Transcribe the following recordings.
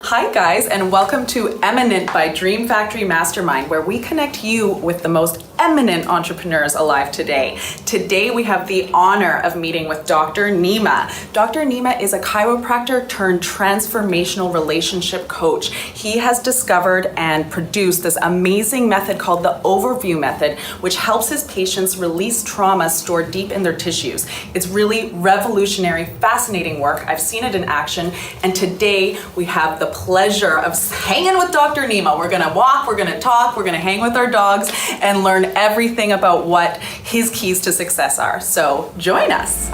Hi guys, and welcome to Eminent by Dream Factory Mastermind, where we connect you with the most eminent entrepreneurs alive today. Today we have the honor of meeting with Dr. Nima. Dr. Nima is a chiropractor turned transformational relationship coach. He has discovered and produced this amazing method called the Overview Method, which helps his patients release trauma stored deep in their tissues. It's really revolutionary, fascinating work. I've seen it in action, and today we have the pleasure of hanging with Dr. Nima. We're gonna walk, we're gonna talk, we're gonna hang with our dogs and learn everything about what his keys to success are. So join us.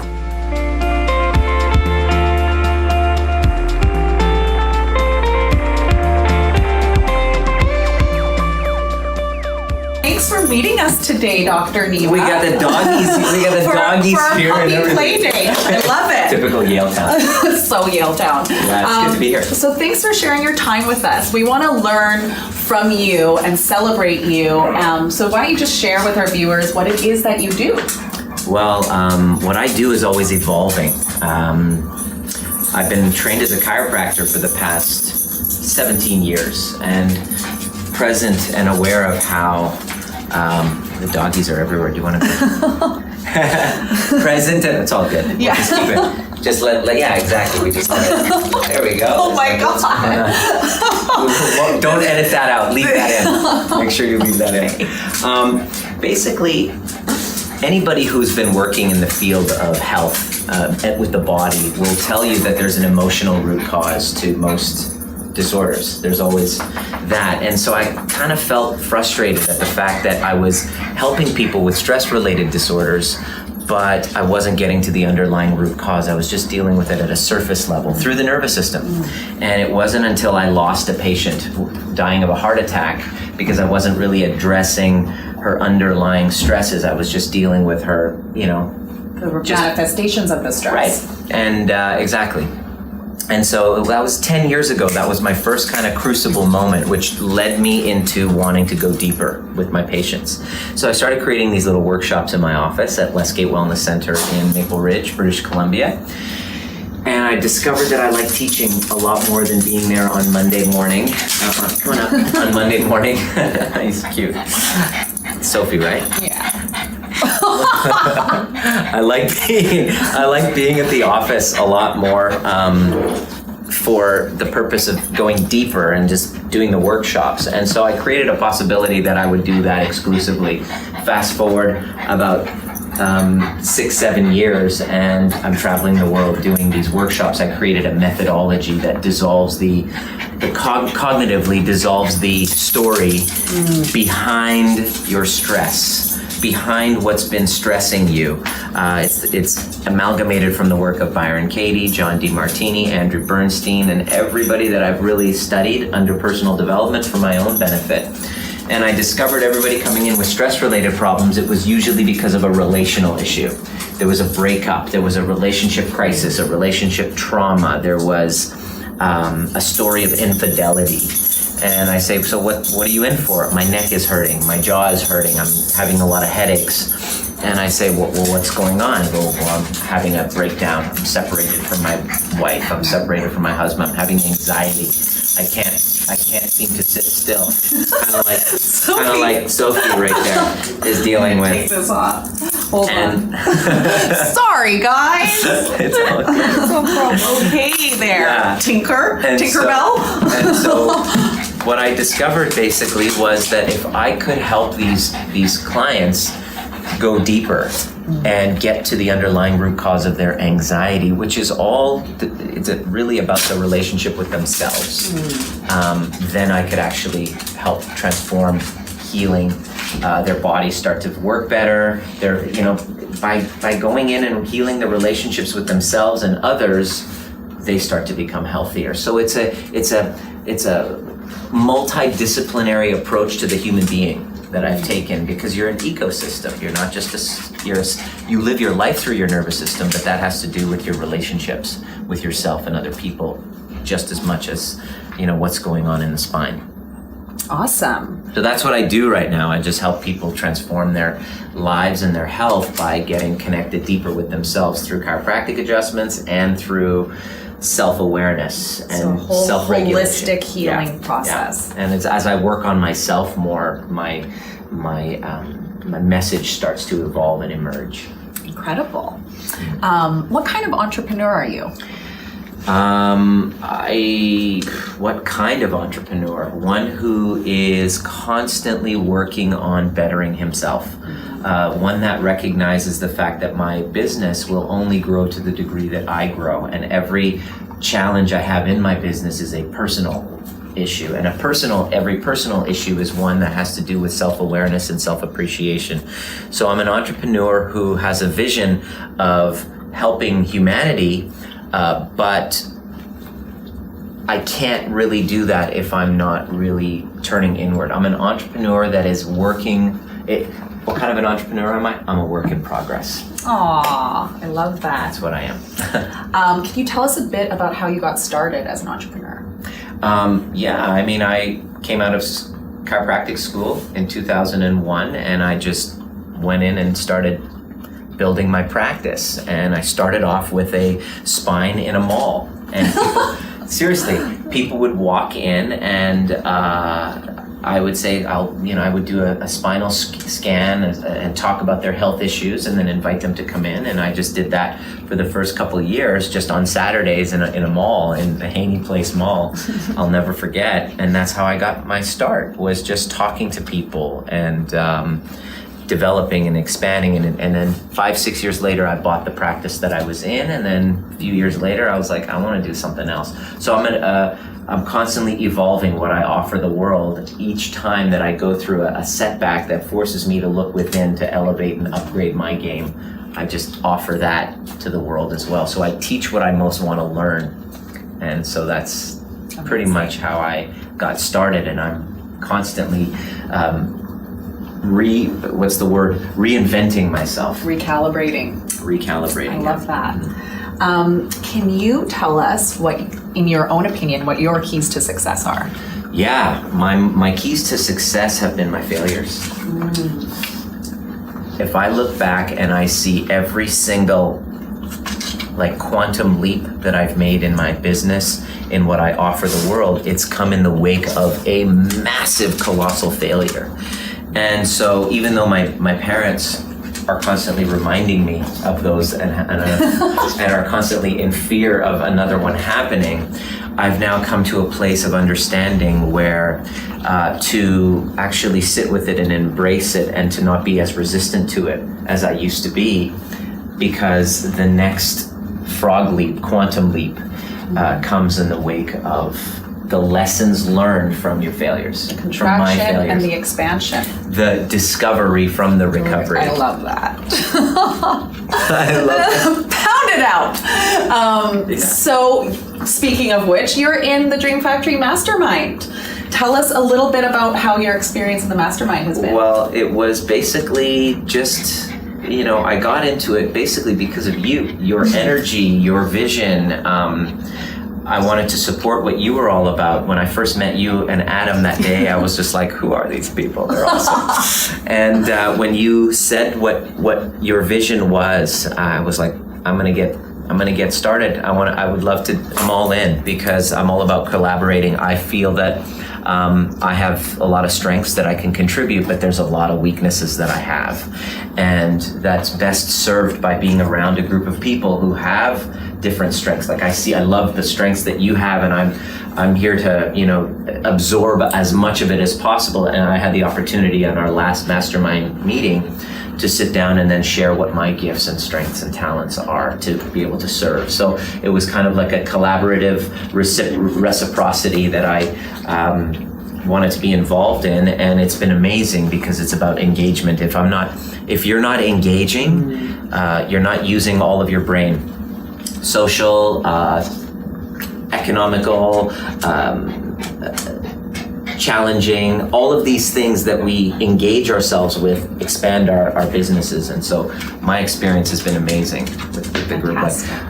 Thanks for meeting us today, Dr. Nima. We got the doggies. We got the doggies for here and everything. Play day. I love it. Typical Yale Town. So Yale Town. Yeah, it's good to be here. So thanks for sharing your time with us. We want to learn from you and celebrate you. So why don't you just share with our viewers what it is that you do? Well, what I do is always evolving. I've been trained as a chiropractor for the past 17 years and present and aware of how the doggies are everywhere. Do you want to present and it's all good. We'll Yeah. just keep it. Just yeah, exactly. We just there we go. Oh my God. Don't edit that out. Leave that in. Make sure you leave that in. Basically, anybody who's been working in the field of health with the body will tell you that there's an emotional root cause to most disorders. There's always that. And so I kind of felt frustrated at the fact that I was helping people with stress-related disorders, but I wasn't getting to the underlying root cause. I was just dealing with it at a surface level through the nervous system. And it wasn't until I lost a patient dying of a heart attack because I wasn't really addressing her underlying stresses. I was just dealing with her, The manifestations of the stress. Right. And exactly. And so that was 10 years ago. That was my first kind of crucible moment, which led me into wanting to go deeper with my patients. So I started creating these little workshops in my office at Westgate Wellness Center in Maple Ridge, British Columbia. And I discovered that I like teaching a lot more than being there on Monday morning. Come on up. On Monday morning. He's cute. Sophie, right? Yeah. I like being at the office a lot more for the purpose of going deeper and just doing the workshops. And so I created a possibility that I would do that exclusively. Fast forward about 6-7 years, and I'm traveling the world doing these workshops. I created a methodology that dissolves cognitively dissolves the story behind your stress, behind what's been stressing you. It's amalgamated from the work of Byron Katie, John DeMartini, Andrew Bernstein, and everybody that I've really studied under personal development for my own benefit. And I discovered everybody coming in with stress-related problems, it was usually because of a relational issue. There was a breakup, there was a relationship crisis, a relationship trauma, there was a story of infidelity. And I say, so what are you in for? My neck is hurting, my jaw is hurting, I'm having a lot of headaches. And I say, well, what's going on? I go, well, I'm having a breakdown. I'm separated from my wife. I'm separated from my husband. I'm having anxiety. I can't seem to sit still. Kind of like Sophie right there is dealing with. Take this off. Hold on. Sorry, guys. It's all good. Okay there. Yeah. Tinkerbell. And so what I discovered basically was that if I could help these clients go deeper and get to the underlying root cause of their anxiety, which is it's really about the relationship with themselves, then I could actually help transform healing, their bodies start to work better. By going in and healing the relationships with themselves and others, they start to become healthier. So it's a multidisciplinary approach to the human being that I've taken, because you're an ecosystem. You're not just you live your life through your nervous system, but that has to do with your relationships with yourself and other people just as much as, what's going on in the spine. Awesome. So that's what I do right now. I just help people transform their lives and their health by getting connected deeper with themselves through chiropractic adjustments and through self-awareness and So a whole self-regulation. holistic healing process. Yeah. And it's as I work on myself more, my message starts to evolve and emerge. Incredible. What kind of entrepreneur are you? What kind of entrepreneur? One who is constantly working on bettering himself. One that recognizes the fact that my business will only grow to the degree that I grow, and every challenge I have in my business is a personal issue, and every personal issue is one that has to do with self-awareness and self-appreciation. So I'm an entrepreneur who has a vision of helping humanity, but I can't really do that if I'm not really turning inward. I'm an entrepreneur that is working. What kind of an entrepreneur am I? I'm a work in progress. Aw, I love that. That's what I am. Can you tell us a bit about how you got started as an entrepreneur? I came out of chiropractic school in 2001, and I just went in and started building my practice. And I started off with a spine in a mall. And seriously, people would walk in and I would say, I would do a spinal scan and talk about their health issues and then invite them to come in. And I just did that for the first couple of years, just on Saturdays in a mall, in the Haney Place Mall. I'll never forget. And that's how I got my start, was just talking to people and developing and expanding. And then 5-6 years later, I bought the practice that I was in. And then a few years later, I was like, I want to do something else. So I'm constantly evolving what I offer the world each time that I go through a setback that forces me to look within to elevate and upgrade my game. I just offer that to the world as well. So I teach what I most want to learn. And so that's pretty much how I got started. And I'm constantly reinventing myself. Recalibrating. Recalibrating. I love that. Can you tell us what, in your own opinion, what your keys to success are? Yeah, my keys to success have been my failures. If I look back and I see every single quantum leap that I've made in my business, in what I offer the world, it's come in the wake of a massive, colossal failure. And so even though my parents are constantly reminding me of those and are constantly in fear of another one happening, I've now come to a place of understanding where to actually sit with it and embrace it and to not be as resistant to it as I used to be, because the next frog leap, quantum leap, comes in the wake of the lessons learned from your failures, The from my contraction failures, and the expansion. the discovery from the recovery. I love that. I love that. Pound it out. So, speaking of which, you're in the Dream Factory Mastermind. Tell us a little bit about how your experience in the Mastermind has been. Well, it was basically just, I got into it basically because of you, your energy, your vision. I wanted to support what you were all about. When I first met you and Adam that day, I was just like, who are these people? They're awesome. And when you said what your vision was, I was like, I'm gonna get started. I would love to. I'm all in, because I'm all about collaborating. I feel that I have a lot of strengths that I can contribute, but there's a lot of weaknesses that I have, and that's best served by being around a group of people who have different strengths. I love the strengths that you have, and I'm here to absorb as much of it as possible. And I had the opportunity at our last mastermind meeting to sit down and then share what my gifts and strengths and talents are to be able to serve. So it was kind of like a collaborative reciprocity that I wanted to be involved in, and it's been amazing because it's about engagement. If you're not engaging, you're not using all of your brain. Social, economical, challenging, all of these things that we engage ourselves with expand our businesses. And so my experience has been amazing with the group.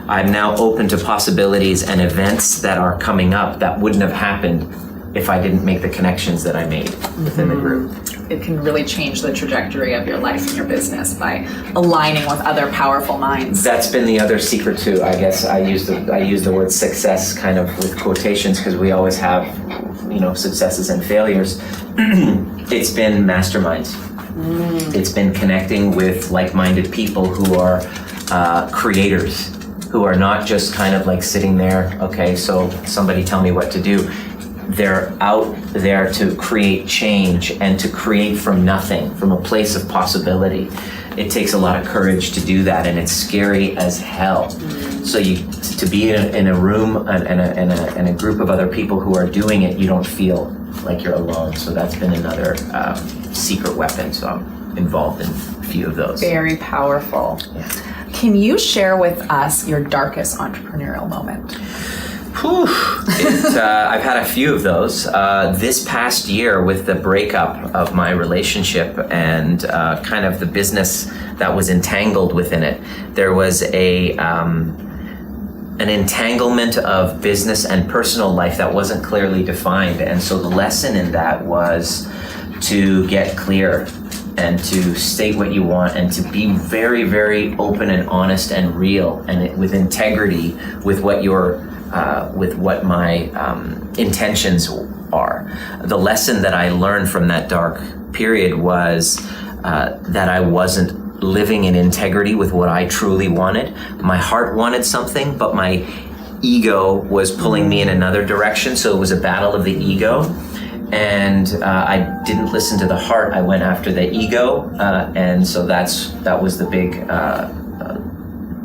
I'm now open to possibilities and events that are coming up that wouldn't have happened if I didn't make the connections that I made within the group. it can really change the trajectory of your life and your business by aligning with other powerful minds. That's been the other secret too. I guess I use the word success kind of with quotations because we always have, successes and failures. It's been masterminds. It's been connecting with like-minded people who are creators, who are not just kind of like sitting there, okay, so somebody tell me what to do. They're out there to create change and to create from nothing, from a place of possibility. It takes a lot of courage to do that, and it's scary as hell. So to be in a room and a group of other people who are doing it, you don't feel like you're alone. So that's been another secret weapon. So I'm involved in a few of those. Very powerful. Yeah. Can you share with us your darkest entrepreneurial moment? I've had a few of those. This past year, with the breakup of my relationship and kind of the business that was entangled within it, there was an entanglement of business and personal life that wasn't clearly defined. And so the lesson in that was to get clear and to state what you want and to be very, very open and honest and real and with integrity with what my intentions are. The lesson that I learned from that dark period was that I wasn't living in integrity with what I truly wanted. My heart wanted something, but my ego was pulling me in another direction. So it was a battle of the ego. And I didn't listen to the heart. I went after the ego. And so that was the big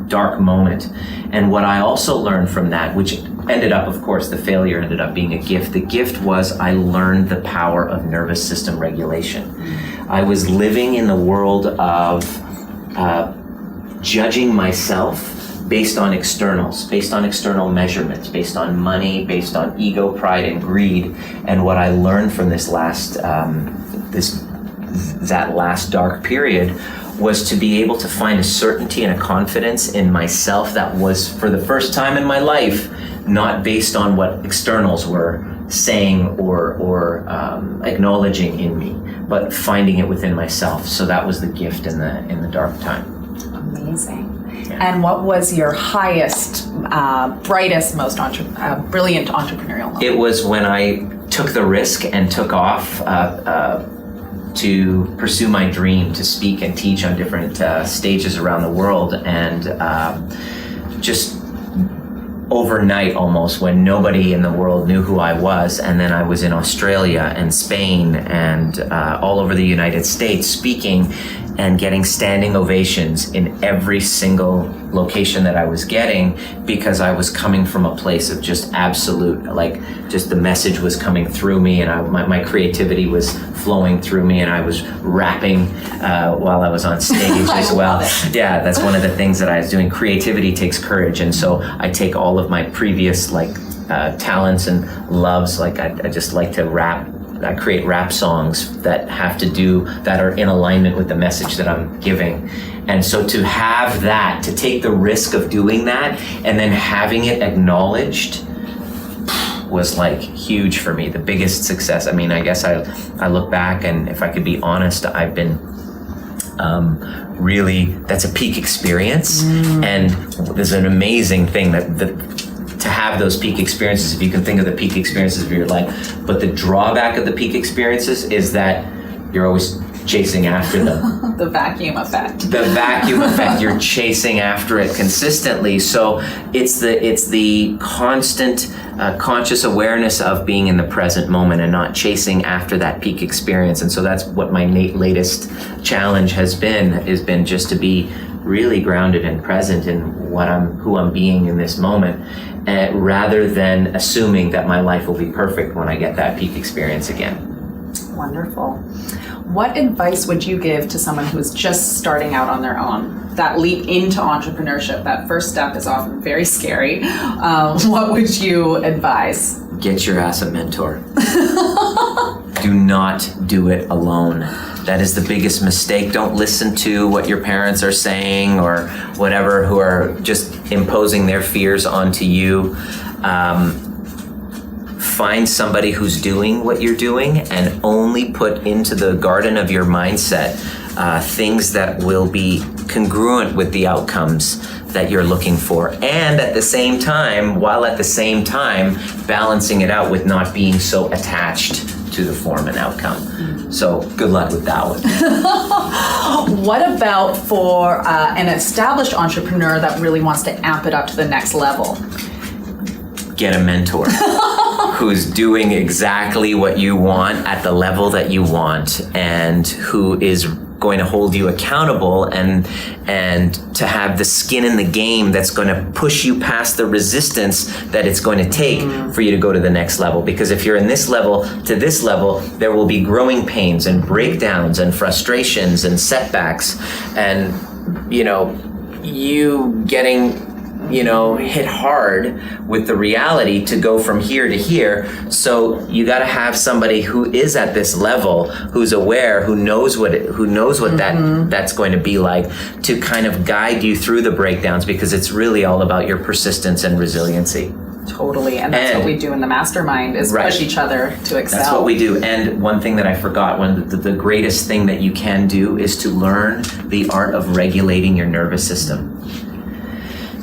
dark moment. And what I also learned from that, which ended up, of course, the failure ended up being a gift. The gift was I learned the power of nervous system regulation. I was living in the world of judging myself based on externals, based on external measurements, based on money, based on ego, pride, and greed. And what I learned from that last dark period was to be able to find a certainty and a confidence in myself that was, for the first time in my life, not based on what externals were saying or acknowledging in me, but finding it within myself. So that was the gift in the dark time. Amazing. Yeah. And what was your highest, brightest, most brilliant entrepreneurial moment? It was when I took the risk and took off to pursue my dream to speak and teach on different stages around the world, and just overnight almost, when nobody in the world knew who I was, and then I was in Australia and Spain and all over the United States speaking and getting standing ovations in every single location that I was getting, because I was coming from a place of just absolute, just the message was coming through me, and my creativity was flowing through me, and I was rapping while I was on stage as well. Yeah, that's one of the things that I was doing. Creativity takes courage, and so I take all of my previous talents and loves. I just like to rap. I create rap songs that are in alignment with the message that I'm giving. And so to have that, to take the risk of doing that and then having it acknowledged was huge for me, the biggest success. I mean, I guess I look back, and if I could be honest, I've been really, that's a peak experience. And there's an amazing thing to have those peak experiences, if you can think of the peak experiences of your life. But the drawback of the peak experiences is that you're always chasing after them. The vacuum effect. The vacuum effect. You're chasing after it consistently. So it's the constant conscious awareness of being in the present moment and not chasing after that peak experience. And so that's what my latest challenge has been just to be really grounded and present in who I'm being in this moment, rather than assuming that my life will be perfect when I get that peak experience again. Wonderful. What advice would you give to someone who's just starting out on their own? That leap into entrepreneurship, that first step is often very scary. What would you advise? Get your ass a mentor. Do not do it alone. That is the biggest mistake. Don't listen to what your parents are saying or whatever, who are just imposing their fears onto you. find somebody who's doing what you're doing and only put into the garden of your mindset things that will be congruent with the outcomes that you're looking for. And at the same time, balancing it out with not being so attached to the form and outcome. So good luck with that one. What about for an established entrepreneur that really wants to amp it up to the next level? Get a mentor who's doing exactly what you want at the level that you want, and who is going to hold you accountable and to have the skin in the game that's going to push you past the resistance that it's going to take for you to go to the next level. Because if you're in this level to this level, there will be growing pains and breakdowns and frustrations and setbacks, and you getting hit hard with the reality to go from here to here. So you got to have somebody who is at this level, who's aware, who knows what that's going to be like, to kind of guide you through the breakdowns, because it's really all about your persistence and resiliency. Totally, and that's what we do in the Mastermind, is push each other to excel. That's what we do. And one thing that I forgot, the greatest thing that you can do is to learn the art of regulating your nervous system.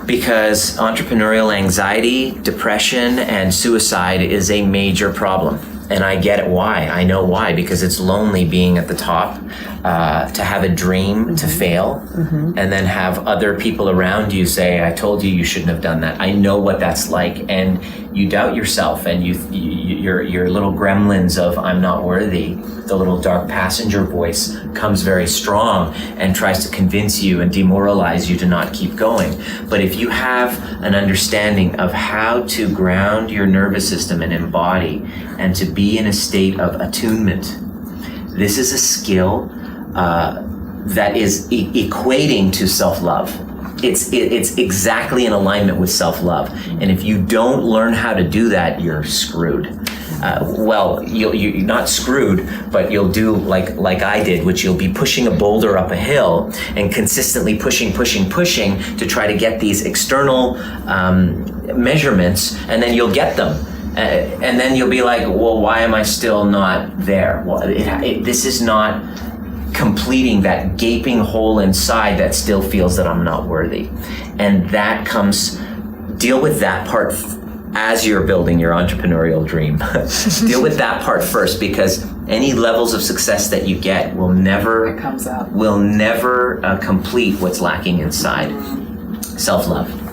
Because entrepreneurial anxiety, depression, and suicide is a major problem. And I get it why. I know why. Because it's lonely being at the top, to have a dream, to fail, and then have other people around you say, I told you shouldn't have done that. I know what that's like. And you doubt yourself, and your little gremlins of I'm not worthy, the little dark passenger voice comes very strong and tries to convince you and demoralize you to not keep going. But if you have an understanding of how to ground your nervous system and embody, and to be in a state of attunement, this is a skill that is equating to self-love. It's exactly in alignment with self-love. And if you don't learn how to do that, you're screwed. You're not screwed, but you'll do like I did, which you'll be pushing a boulder up a hill and consistently pushing to try to get these external measurements, and then you'll get them. And then you'll be like, well, why am I still not there? Well, this is not completing that gaping hole inside that still feels that I'm not worthy. And that comes, deal with that part as you're building your entrepreneurial dream. Deal with that part first, because any levels of success that you get will never complete what's lacking inside. Self-love.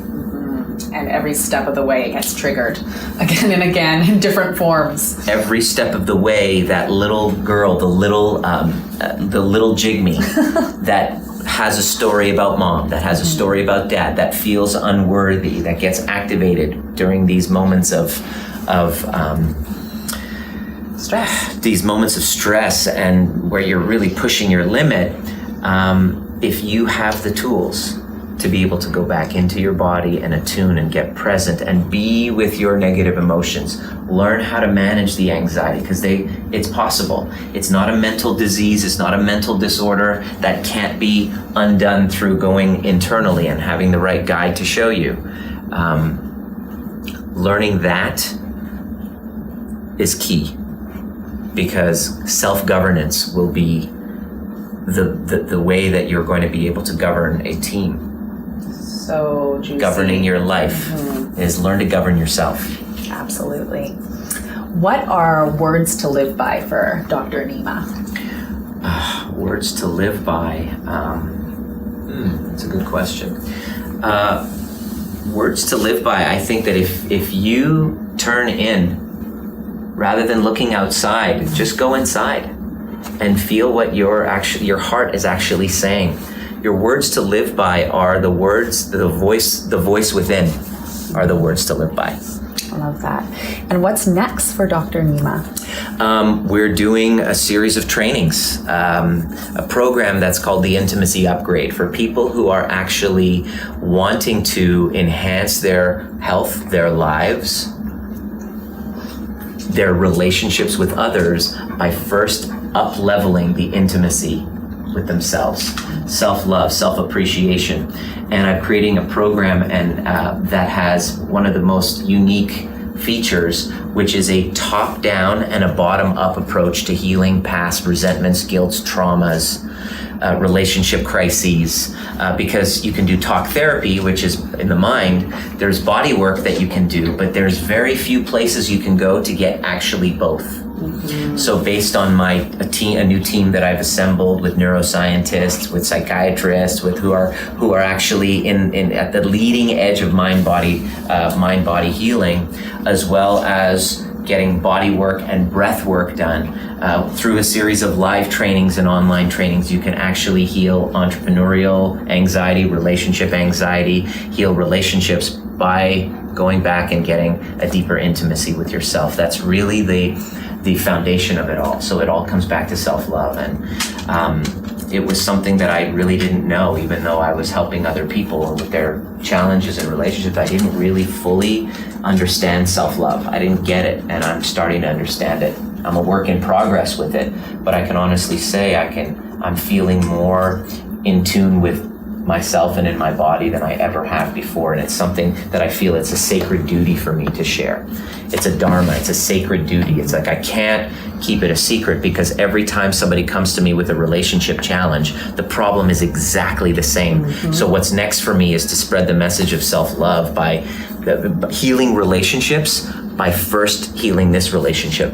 And every step of the way it gets triggered again and again in different forms. Every step of the way, that little girl, the little jigme that has a story about mom, that has a story about dad, that feels unworthy, that gets activated during these moments of stress. These moments of stress, and where you're really pushing your limit. If you have the tools to be able to go back into your body and attune and get present and be with your negative emotions, learn how to manage the anxiety, because it's possible. It's not a mental disease, it's not a mental disorder that can't be undone through going internally and having the right guide to show you. Learning that is key, because self-governance will be the way that you're going to be able to govern a team. So juicy. Governing your life is learn to govern yourself. Absolutely. What are words to live by for Dr. Nima? Words to live by. That's a good question. Words to live by. I think that if you turn in, rather than looking outside, just go inside and feel what your heart is actually saying. Your words to live by are the words, the voice within are the words to live by. I love that. And what's next for Dr. Nima? We're doing a series of trainings, a program that's called the Intimacy Upgrade, for people who are actually wanting to enhance their health, their lives, their relationships with others by first up-leveling the intimacy with themselves, self-love, self-appreciation. And I'm creating a program that has one of the most unique features, which is a top-down and a bottom-up approach to healing past resentments, guilts, traumas, relationship crises, because you can do talk therapy, which is in the mind. There's body work that you can do, but there's very few places you can go to get actually both. So based on a new team that I've assembled with neuroscientists, with psychiatrists, with who are actually at the leading edge of mind body healing, as well as getting body work and breath work done through a series of live trainings and online trainings, you can actually heal entrepreneurial anxiety, relationship anxiety, heal relationships by going back and getting a deeper intimacy with yourself. That's really the foundation of it all. So it all comes back to self-love. And it was something that I really didn't know, even though I was helping other people with their challenges and relationships. I didn't really fully understand self-love. I didn't get it, and I'm starting to understand it. I'm a work in progress with it, but I can honestly say I'm feeling more in tune with myself and in my body than I ever have before. And it's something that I feel it's a sacred duty for me to share. It's a dharma, it's a sacred duty. It's like I can't keep it a secret, because every time somebody comes to me with a relationship challenge, the problem is exactly the same. So what's next for me is to spread the message of self-love by healing relationships, by first healing this relationship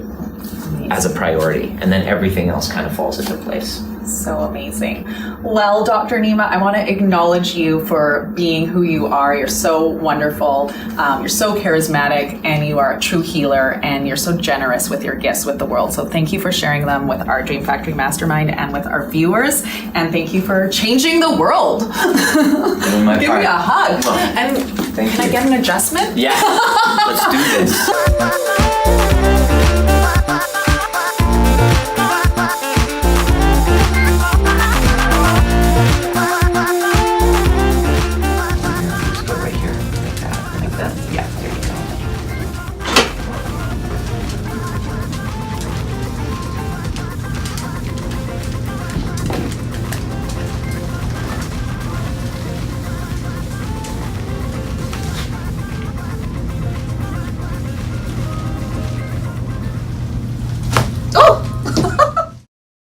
as a priority, and then everything else kind of falls into place. So amazing. Well, Dr. Nima, I want to acknowledge you for being who you are. You're so wonderful. You're so charismatic, and you are a true healer, and you're so generous with your gifts with the world. So thank you for sharing them with our Dream Factory Mastermind and with our viewers. And thank you for changing the world. Give me a hug. Well, and can I get an adjustment? Yeah, let's do this.